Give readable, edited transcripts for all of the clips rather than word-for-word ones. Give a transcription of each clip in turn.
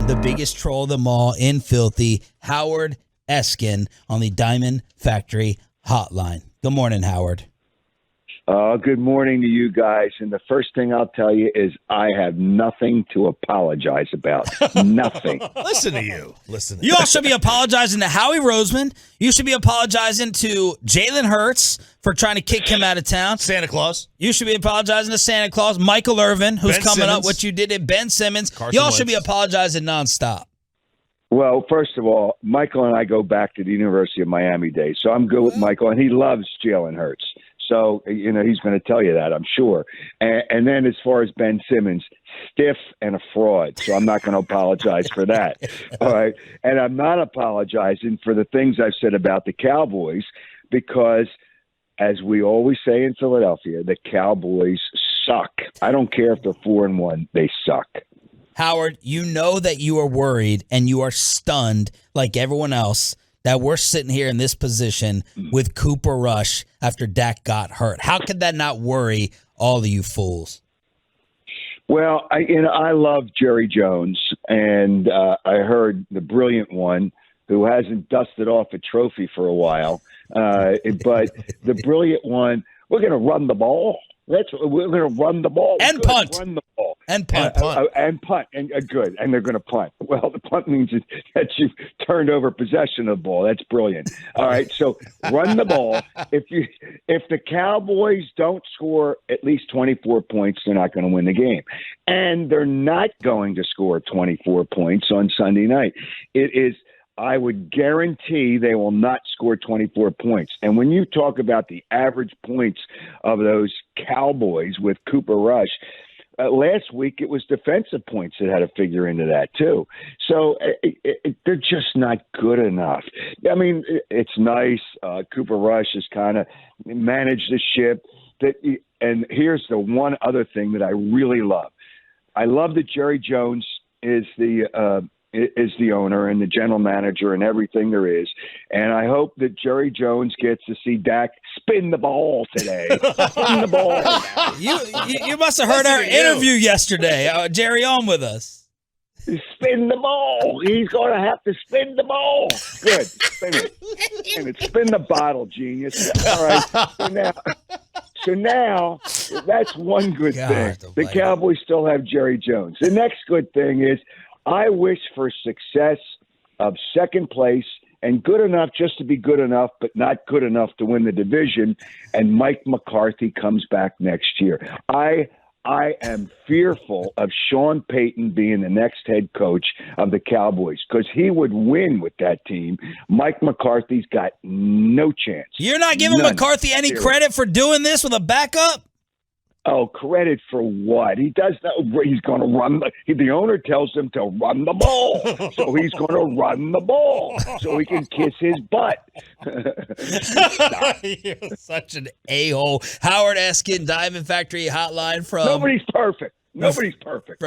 the biggest troll of them all in Filthy, Howard Eskin, on the Diamond Factory Hotline. Good morning, Howard. Good morning to you guys. And the first thing I'll tell you is I have nothing to apologize about. Nothing. Listen to you. You all should be apologizing to Howie Roseman. You should be apologizing to Jalen Hurts for trying to kick him out of town. Santa Claus. You should be apologizing to Santa Claus. Michael Irvin, who's Ben coming Simmons. up, what you did at Ben Simmons. Carson You all should be Wentz. apologizing nonstop. Well, first of all, Michael and I go back to the University of Miami days. So I'm good with Michael, and he loves Jalen Hurts. So, he's going to tell you that, I'm sure. And then as far as Ben Simmons, stiff and a fraud. So I'm not going to apologize for that. All right. And I'm not apologizing for the things I've said about the Cowboys because, as we always say in Philadelphia, the Cowboys suck. I don't care if they're 4-1. They suck. Howard, you know that you are worried and you are stunned like everyone else that we're sitting here in this position with Cooper Rush after Dak got hurt. How could that not worry all of you fools? Well, I love Jerry Jones, and I heard the brilliant one who hasn't dusted off a trophy for a while, but the brilliant one, we're going to run the ball. We're going to run the ball And punt. Run the ball And punt. and punt and good. And they're going to punt. Well, the punt means that you've turned over possession of the ball. That's brilliant. All right, so run the ball. If the Cowboys don't score at least 24 points, they're not going to win the game, and they're not going to score 24 points on Sunday night. It is. I would guarantee they will not score 24 points. And when you talk about the average points of those Cowboys with Cooper Rush, last week it was defensive points that had to figure into that too. So they're just not good enough. I mean, it's nice. Cooper Rush has kind of managed the ship. And here's the one other thing that I really love. I love that Jerry Jones is the owner and the general manager and everything there is. And I hope that Jerry Jones gets to see Dak spin the ball today. Spin the ball. You must have heard our interview yesterday. Jerry on with us. Spin the ball. He's going to have to spin the ball. Good. Spin it. Spin it. Spin the bottle, genius. All right. So now that's one good thing. The Cowboys still have Jerry Jones. The next good thing is I wish for success of second place and good enough just to be good enough, but not good enough to win the division. And Mike McCarthy comes back next year. I am fearful of Sean Payton being the next head coach of the Cowboys because he would win with that team. Mike McCarthy's got no chance. You're not giving McCarthy any credit for doing this with a backup? Oh, credit for what? He does that. He's going to run. The owner tells him to run the ball. So he's going to run the ball so he can kiss his butt. You're such an a-hole. Howard Eskin, Diamond Factory Hotline from... Nobody's perfect. Nobody's perfect.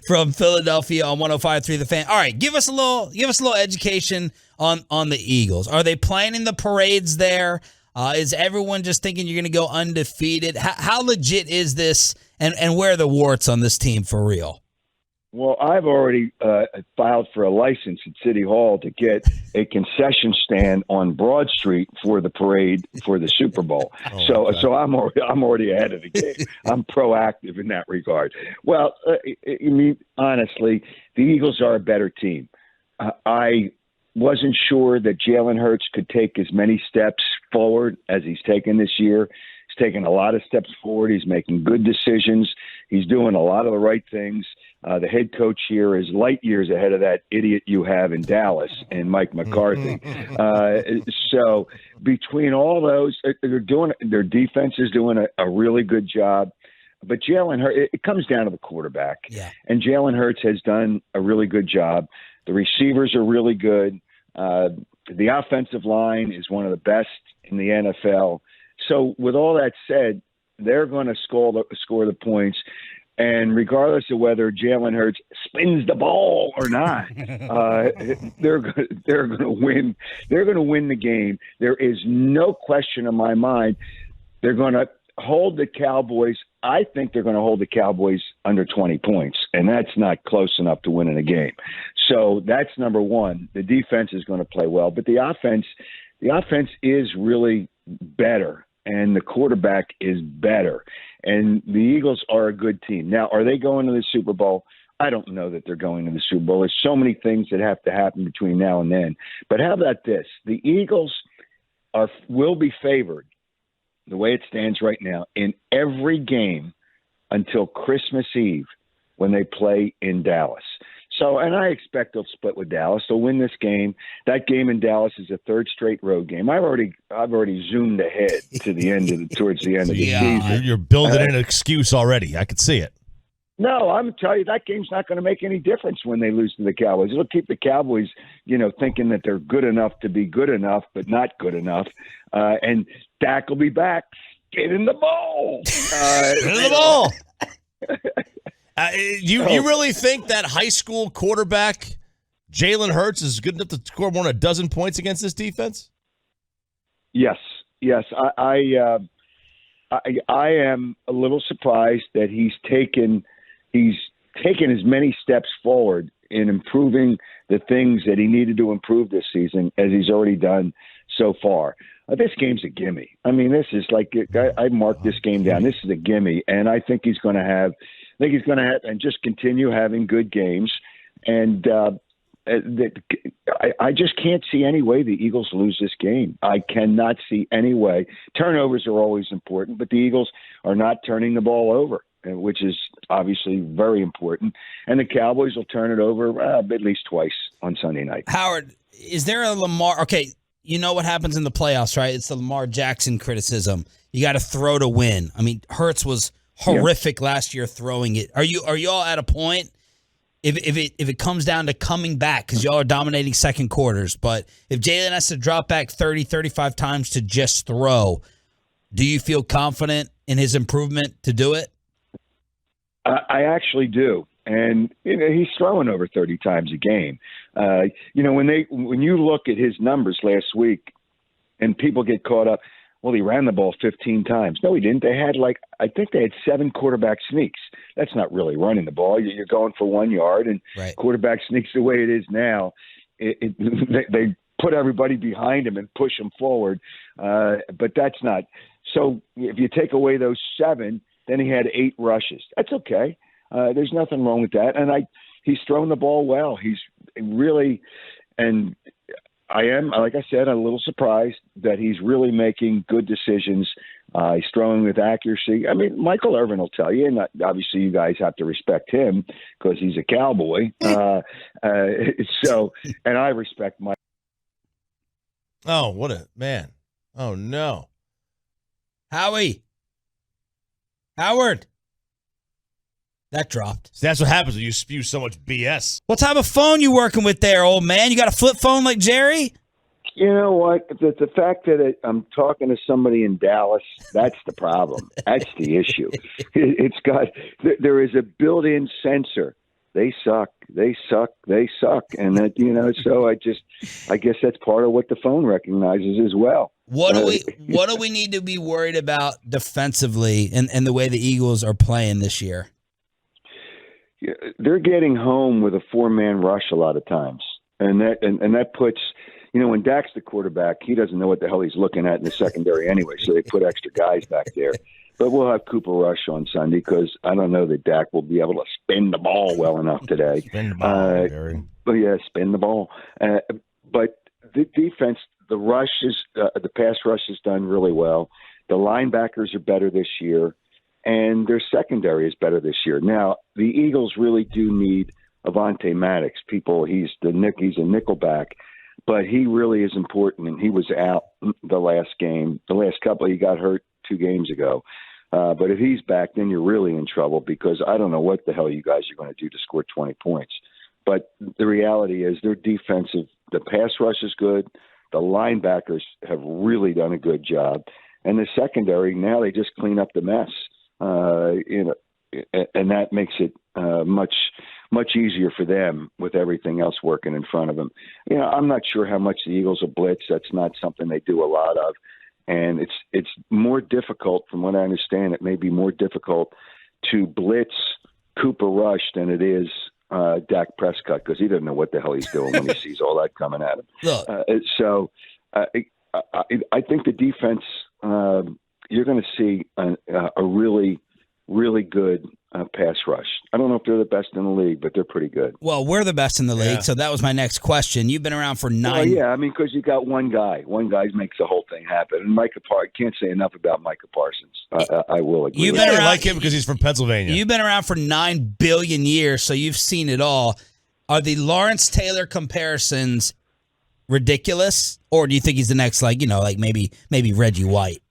From Philadelphia on 105.3 The Fan. All right, give us a little education on the Eagles. Are they planning the parades there? Is everyone just thinking you're going to go undefeated? How legit is this, and where are the warts on this team for real? Well, I've already filed for a license at City Hall to get a concession stand on Broad Street for the parade for the Super Bowl. So I'm already ahead of the game. I'm proactive in that regard. Well, I mean, honestly, the Eagles are a better team. I wasn't sure that Jalen Hurts could take as many steps forward as he's taken this year. He's taken a lot of steps forward. He's making good decisions. He's doing a lot of the right things. The head coach here is light years ahead of that idiot you have in Dallas and Mike McCarthy. So between all those, their defense is doing a really good job. But Jalen Hurts, it comes down to the quarterback. Yeah. And Jalen Hurts has done a really good job. The receivers are really good. The offensive line is one of the best in the NFL. So with all that said, they're going to score the points. And regardless of whether Jalen Hurts spins the ball or not, they're going to win. They're going to win the game. There is no question in my mind. They're going to hold the Cowboys I think they're going to hold the Cowboys under 20 points, and that's not close enough to win in a game. So that's number one. The defense is going to play well, but the offense is really better, and the quarterback is better. And the Eagles are a good team. Now, are they going to the Super Bowl? I don't know that they're going to the Super Bowl. There's so many things that have to happen between now and then. But how about this? The Eagles will be favored, the way it stands right now, in every game until Christmas Eve when they play in Dallas. So, and I expect they'll split with Dallas. They'll win this game. That game in Dallas is a third straight road game. I've already zoomed ahead to the end towards the end of the season. You're building an excuse already. I could see it. No, I'm telling you, that game's not going to make any difference when they lose to the Cowboys. It'll keep the Cowboys, thinking that they're good enough to be good enough, but not good enough. And Dak will be back. Get in the bowl. Get in the bowl. You really think that high school quarterback Jalen Hurts is good enough to score more than a dozen points against this defense? Yes. I am a little surprised that he's taken as many steps forward in improving the things that he needed to improve this season as he's already done so far. This game's a gimme. I mean, this is like I marked this game down. This is a gimme, and I think he's going to have and just continue having good games. And I just can't see any way the Eagles lose this game. I cannot see any way. Turnovers are always important, but the Eagles are not turning the ball over, which is obviously very important. And the Cowboys will turn it over at least twice on Sunday night. Howard, is there a Lamar? Okay, you know what happens in the playoffs, right? It's the Lamar Jackson criticism. You got to throw to win. I mean, Hurts was horrific last year throwing it. Are you all at a point? If it comes down to coming back, because y'all are dominating second quarters, but if Jalen has to drop back 30, 35 times to just throw, do you feel confident in his improvement to do it? I actually do. And he's throwing over 30 times a game. When you look at his numbers last week and people get caught up, well, he ran the ball 15 times. No, he didn't. They had I think they had 7 quarterback sneaks. That's not really running the ball. You're going for 1 yard, and right. Quarterback sneaks the way it is now. They put everybody behind him and push him forward. But that's not. So if you take away those 7, then he had 8 rushes. That's okay. There's nothing wrong with that. And he's thrown the ball well. He's really – and – I am, like I said, a little surprised that he's really making good decisions. He's throwing with accuracy. I mean, Michael Irvin will tell you, and obviously you guys have to respect him because he's a Cowboy. And I respect Mike. Oh, what a man. Oh, no. Howard. That dropped. So that's what happens when you spew so much BS. What type of phone you working with there, old man? You got a flip phone like Jerry? You know what? The fact that I'm talking to somebody in Dallas, that's the problem. That's the issue. There is a built-in sensor. They suck. And that, so I guess that's part of what the phone recognizes as well. What do we need to be worried about defensively and the way the Eagles are playing this year? They're getting home with a 4-man rush a lot of times, and that puts, when Dak's the quarterback, he doesn't know what the hell he's looking at in the secondary anyway, so they put extra guys back there. But we'll have Cooper Rush on Sunday because I don't know that Dak will be able to spin the ball well enough today. Spin the ball, Barry. But yeah, spin the ball. But the defense, the pass rush is done really well. The linebackers are better this year. And their secondary is better this year. Now, the Eagles really do need Avonte Maddox. He's a nickelback, but he really is important, and he was out the last game. The last couple, he got hurt 2 games ago. But if he's back, then you're really in trouble because I don't know what the hell you guys are going to do to score 20 points. But the reality is their defensive, the pass rush is good. The linebackers have really done a good job. And the secondary, now they just clean up the mess. And that makes it much easier for them with everything else working in front of them. I'm not sure how much the Eagles will blitz. That's not something they do a lot of. and it's more difficult, from what I understand. It may be more difficult to blitz Cooper Rush than it is Dak Prescott, because he doesn't know what the hell he's doing when he sees all that coming at him. Look. I think the defense, you're going to see a really, really good pass rush. I don't know if they're the best in the league, but they're pretty good. Well, we're the best in the league, so that was my next question. You've been around for 9. Well, yeah, I mean, because you got one guy. One guy makes the whole thing happen. And I can't say enough about Micah Parsons. I will agree. You've with been that. around, like him because he's from Pennsylvania. You've been around for 9 billion years, so you've seen it all. Are the Lawrence Taylor comparisons ridiculous, or do you think he's the next, maybe Reggie White?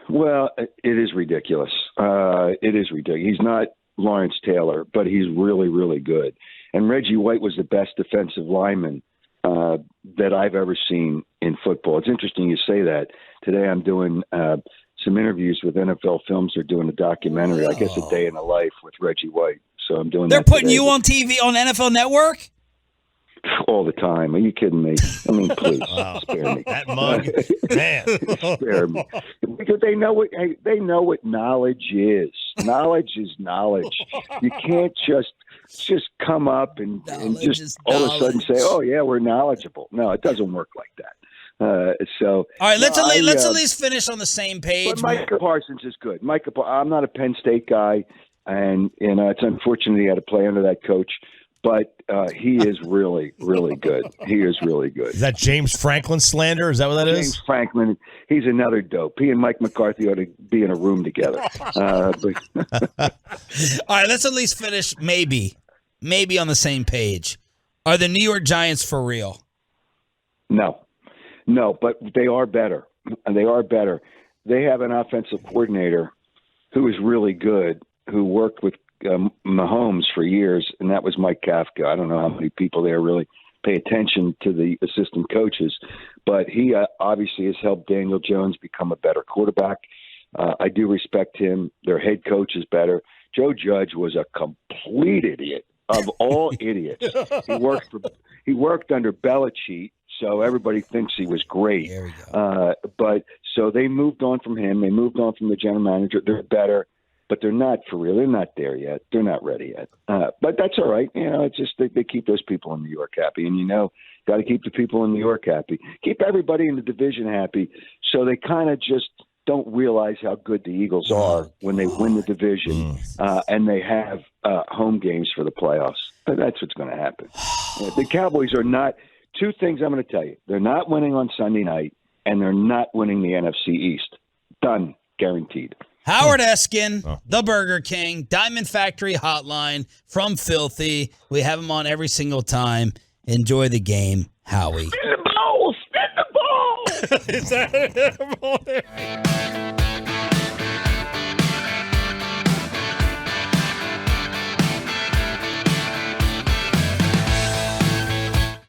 Well, it is ridiculous. It is ridiculous. He's not Lawrence Taylor, but he's really, really good. And Reggie White was the best defensive lineman that I've ever seen in football. It's interesting you say that. Today I'm doing some interviews with NFL Films. They're doing a documentary, I guess, a day in the life with Reggie White. So I'm doing. They're putting you on TV on NFL Network all the time. Are you kidding me? I mean, please spare me. That mug, man. Spare me, because they know what knowledge is. Knowledge is knowledge. You can't just come up and just all of a sudden say, "Oh yeah, we're knowledgeable." No, it doesn't work like that. All right, let's at least finish on the same page. But Micah Parsons is good. I'm not a Penn State guy, and it's unfortunate he had to play under that coach. But he is really, really good. He is really good. Is that James Franklin slander? Is that what that is? James Franklin, he's another dope. He and Mike McCarthy ought to be in a room together. All right, let's at least finish maybe on the same page. Are the New York Giants for real? No, but they are better. They are better. They have an offensive coordinator who is really good, who worked with Mahomes for years, and that was Mike Kafka. I don't know how many people there really pay attention to the assistant coaches, but he obviously has helped Daniel Jones become a better quarterback. I do respect him. Their head coach is better. Joe Judge was a complete idiot of all idiots. He worked under Belichick, so everybody thinks he was great. There we go. But so they moved on from him. They moved on from the general manager. They're better. But they're not for real. They're not there yet. They're not ready yet. But that's all right. It's just they keep those people in New York happy. And, got to keep the people in New York happy. Keep everybody in the division happy, so they kind of just don't realize how good the Eagles are when they win the division and they have home games for the playoffs. That's what's going to happen. The Cowboys are not – two things I'm going to tell you. They're not winning on Sunday night, and they're not winning the NFC East. Done. Guaranteed. Howard Eskin, the Burger King, Diamond Factory Hotline from Filthy. We have him on every single time. Enjoy the game, Howie. Spin the ball! Spin the ball! Is that it?